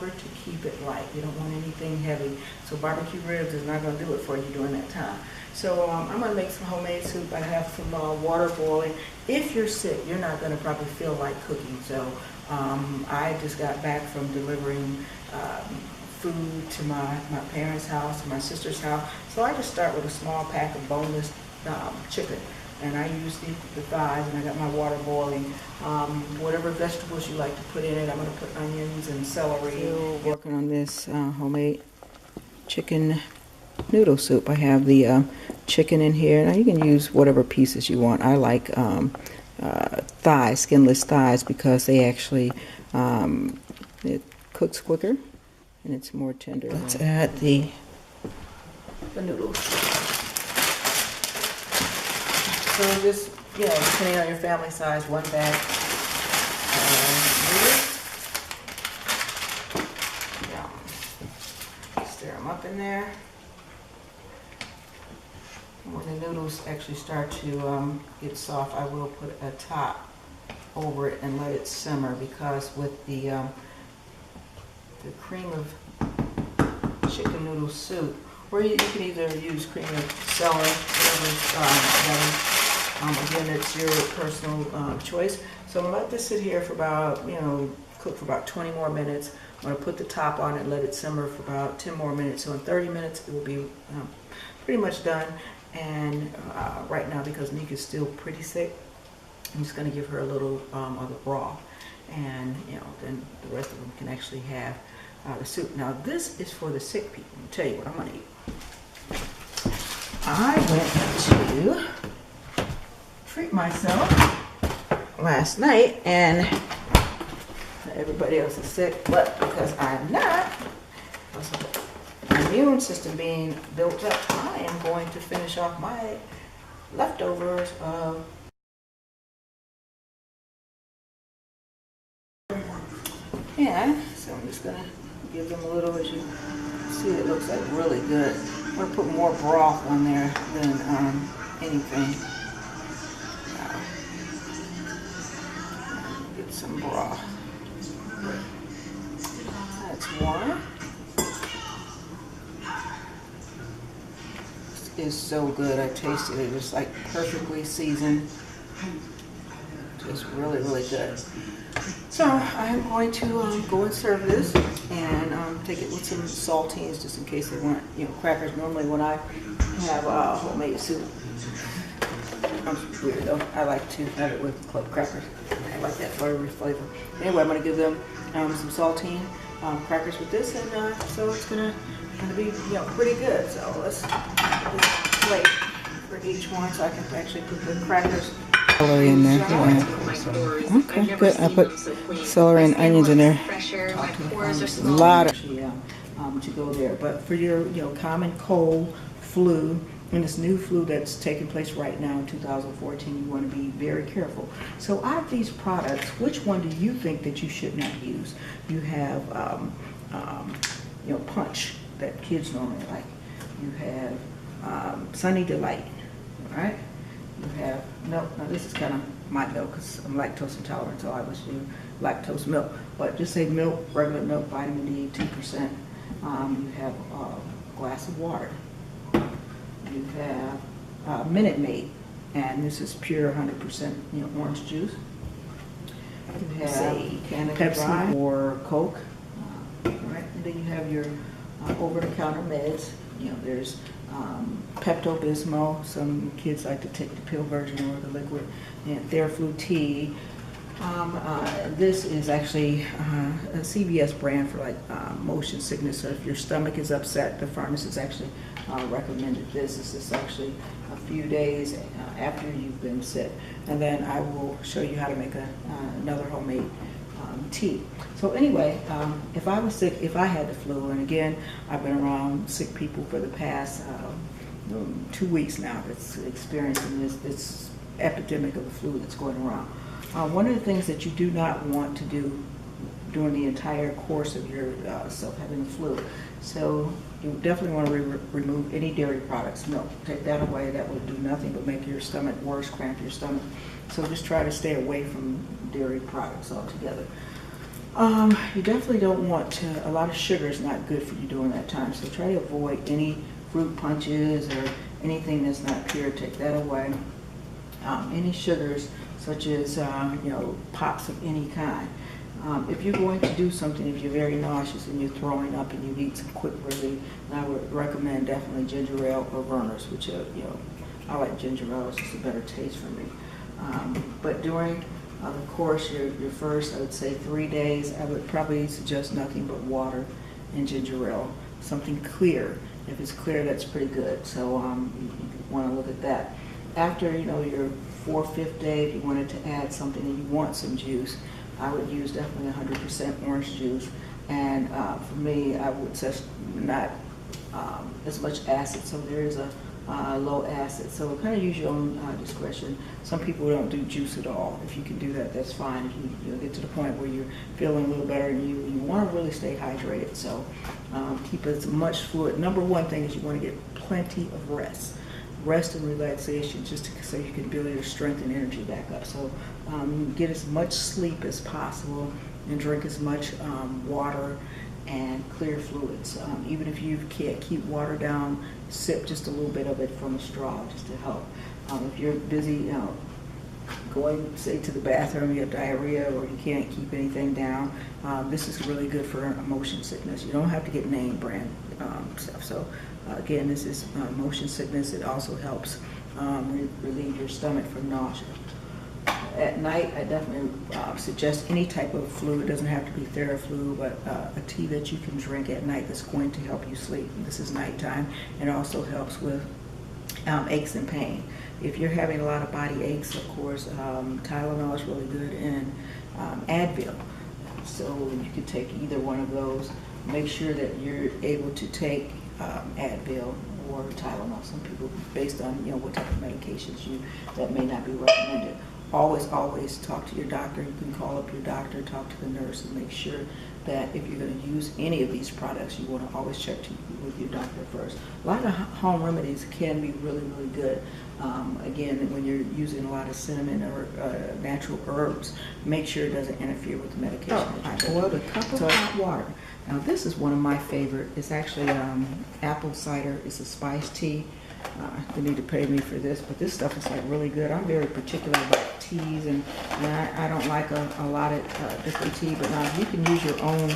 remember to keep it light. You don't want anything heavy. So barbecue ribs is not going to do it for you during that time. So I'm going to make some homemade soup. I have some water boiling. If you're sick, you're not going to probably feel like cooking. So I just got back from delivering food to my parents' house, to my sister's house. So I just start with a small pack of boneless chicken. And I use the thighs, and I got my water boiling. Whatever vegetables you like to put in it, I'm going to put onions and celery. Still working on this homemade chicken noodle soup. I have the chicken in here. Now you can use whatever pieces you want. I like thighs, skinless thighs, because they actually it cooks quicker and it's more tender. Let's add the noodles. So just, depending on your family size, one bag noodles. Yeah. Stir them up in there. When the noodles actually start to get soft, I will put a top over it and let it simmer, because with the cream of chicken noodle soup, or you can either use cream of celery, whatever's again, it's your personal choice. So I'm gonna let this sit here for about, cook for about 20 more minutes. I'm gonna put the top on it and let it simmer for about 10 more minutes. So in 30 minutes, it will be pretty much done. And right now, because Nika's still pretty sick, I'm just gonna give her a little of the broth. And, then the rest of them can actually have the soup. Now, this is for the sick people. I'll tell you what I'm gonna eat. I went to treat myself last night, and everybody else is sick, but because I'm not, my immune system being built up, I am going to finish off my leftovers of so I'm just gonna give them a little. As you see, it looks like really good. I'm gonna put more broth on there than anything. Get some broth. That's one. This is so good. I tasted it. It's like perfectly seasoned. Just really, really good. So I'm going to go and serve this, and take it with some saltines, just in case they want, crackers. Normally when I have homemade soup, I'm weird though, I like to have it with club crackers. I like that buttery flavor. Anyway, I'm going to give them some saltine crackers with this, and so it's gonna be pretty good. So let's put this plate for each one, so I can actually put the crackers. Celery in there. Yeah. Okay, good. I put celery and onions in there. A lot of to go there. But for your common cold, flu, and this new flu that's taking place right now in 2014, you want to be very careful. So out of these products, which one do you think that you should not use? You have Punch, that kids normally like. You have Sunny Delight, all right? You have milk. Now this is kind of my milk because I'm lactose intolerant, so I always do lactose milk. But just say milk, regular milk, vitamin D, 2%. You have a glass of water. You have Minute Maid, and this is pure 100% orange juice. You have Pepsi or Coke, right? And then you have your over-the-counter meds. There's Pepto-Bismol. Some kids like to take the pill version or the liquid. And Theraflu tea. This is actually a CVS brand for like motion sickness. So if your stomach is upset, the pharmacist actually recommended this. This is actually a few days after you've been sick. And then I will show you how to make another homemade tea. So anyway, if I was sick, if I had the flu, and again, I've been around sick people for the past 2 weeks now that's experiencing this epidemic of the flu that's going around. One of the things that you do not want to do during the entire course of yourself having the flu, so you definitely want to remove any dairy products. Milk, take that away. That will do nothing but make your stomach worse, cramp your stomach. So just try to stay away from dairy products altogether. You definitely don't want to, a lot of sugar is not good for you during that time, so try to avoid any fruit punches or anything that's not pure, take that away. Any sugars such as, pops of any kind. If you're going to do something, if you're very nauseous and you're throwing up and you need some quick relief, then I would recommend definitely ginger ale or Vernors, which I like ginger ale, it's just a better taste for me. But during of course, your first, I would say 3 days, I would probably suggest nothing but water and ginger ale, something clear. If it's clear, that's pretty good. So you want to look at that. After your 4th, 5th day, if you wanted to add something and you want some juice, I would use definitely 100% orange juice. And for me, I would say not as much acid, so there is a low acid. So kind of use your own discretion. Some people don't do juice at all. If you can do that, that's fine. If you get to the point where you're feeling a little better and you want to really stay hydrated. So keep as much fluid. Number one thing is you want to get plenty of rest. Rest and relaxation just so you can build your strength and energy back up. So get as much sleep as possible and drink as much water and clear fluids. Even if you can't keep water down, sip just a little bit of it from a straw just to help. If you're busy going, say, to the bathroom, you have diarrhea or you can't keep anything down, this is really good for motion sickness. You don't have to get name brand stuff. So again, this is motion sickness. It also helps relieve your stomach from nausea. At night, I definitely suggest any type of fluid. It doesn't have to be Theraflu, but a tea that you can drink at night that's going to help you sleep. This is nighttime. It also helps with aches and pain. If you're having a lot of body aches, of course, Tylenol is really good, and Advil. So you could take either one of those. Make sure that you're able to take Advil or Tylenol. Some people, based on what type of medications that may not be recommended. Always talk to your doctor. You can call up your doctor, talk to the nurse, and make sure that if you're going to use any of these products, you want to always check with your doctor first. A lot of home remedies can be really, really good. Again, when you're using a lot of cinnamon or natural herbs, make sure it doesn't interfere with the medication. I boiled a cup of hot water. Now this is one of my favorite. It's actually apple cider. It's a spice tea. They need to pay me for this, but this stuff is like really good. I'm very particular about teas, and I don't like a lot of different tea, but now you can use your own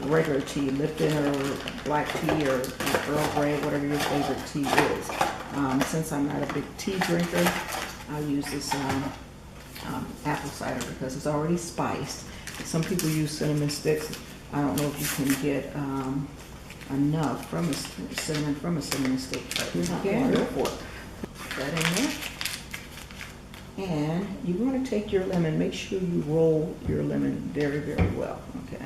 regular tea, Lipton or black tea or Earl Grey, whatever your favorite tea is. Since I'm not a big tea drinker, I'll use this apple cider because it's already spiced. Some people use cinnamon sticks. I don't know if you can get enough from a cinnamon stick, but you can go for it. Put that in there. And you want to take your lemon, make sure you roll your lemon very, very well, okay?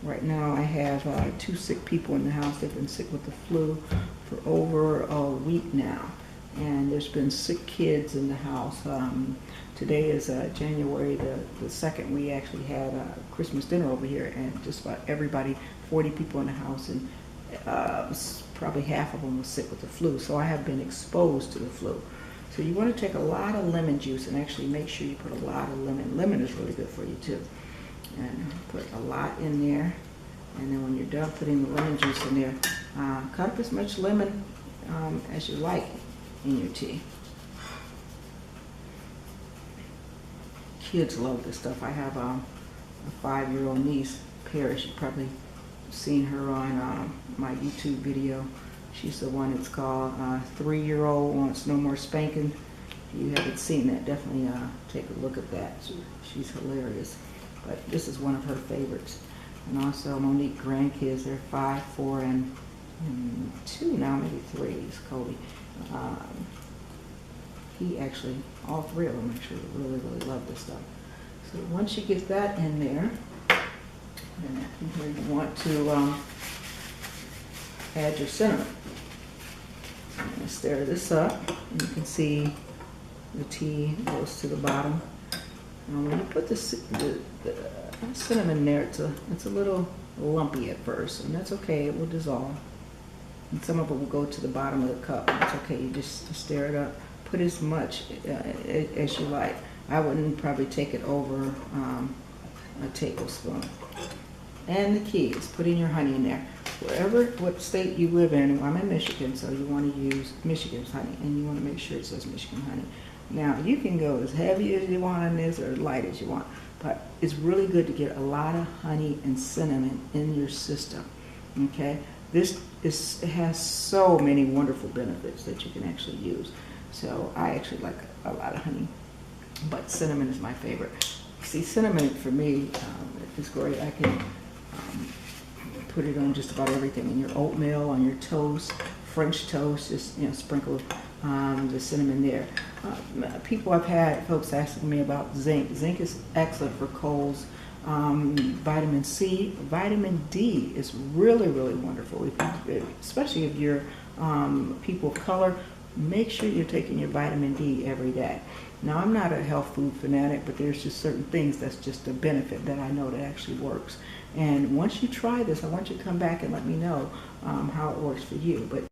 Right now I have 2 sick people in the house. They've been sick with the flu for over a week now. And there's been sick kids in the house. Today is January the 2nd. We actually had a Christmas dinner over here, and just about everybody, 40 people in the house, and probably half of them was sick with the flu. So I have been exposed to the flu. So you want to take a lot of lemon juice and actually make sure you put a lot of lemon. Lemon is really good for you too. And put a lot in there. And then when you're done putting the lemon juice in there, cut up as much lemon as you like in your tea. Kids love this stuff. I have a 5-year-old niece, Paris. You've probably seen her on my YouTube video. She's the one that's called 3-year-old Wants No More Spanking. If you haven't seen that, definitely take a look at that. She's hilarious. But this is one of her favorites. And also Monique grandkids, they're 5, 4, and 2 now, maybe 3 is Cody. He actually, all 3 of them actually really, really love this stuff. So once you get that in there, then here you want to add your cinnamon. I'm going to stir this up, and you can see the tea goes to the bottom. Now when you put the cinnamon there, it's a little lumpy at first, and that's okay, it will dissolve. And some of it will go to the bottom of the cup. It's okay, you just stir it up. Put as much as you like. I wouldn't probably take it over a tablespoon. And the key is putting your honey in there. What state you live in, I'm in Michigan, so you want to use Michigan's honey, and you want to make sure it says Michigan honey. Now, you can go as heavy as you want on this or light as you want, but it's really good to get a lot of honey and cinnamon in your system, okay? It has so many wonderful benefits that you can actually use. So I actually like a lot of honey, but cinnamon is my favorite. See, cinnamon for me is great. I can put it on just about everything, in your oatmeal, on your toast, French toast, just sprinkle the cinnamon there. I've had folks asking me about zinc. Zinc is excellent for colds. Vitamin C, vitamin D is really, really wonderful, especially if you're people of color. Make sure you're taking your vitamin D every day. Now, I'm not a health food fanatic, but there's just certain things that's just a benefit that I know that actually works. And once you try this, I want you to come back and let me know how it works for you. But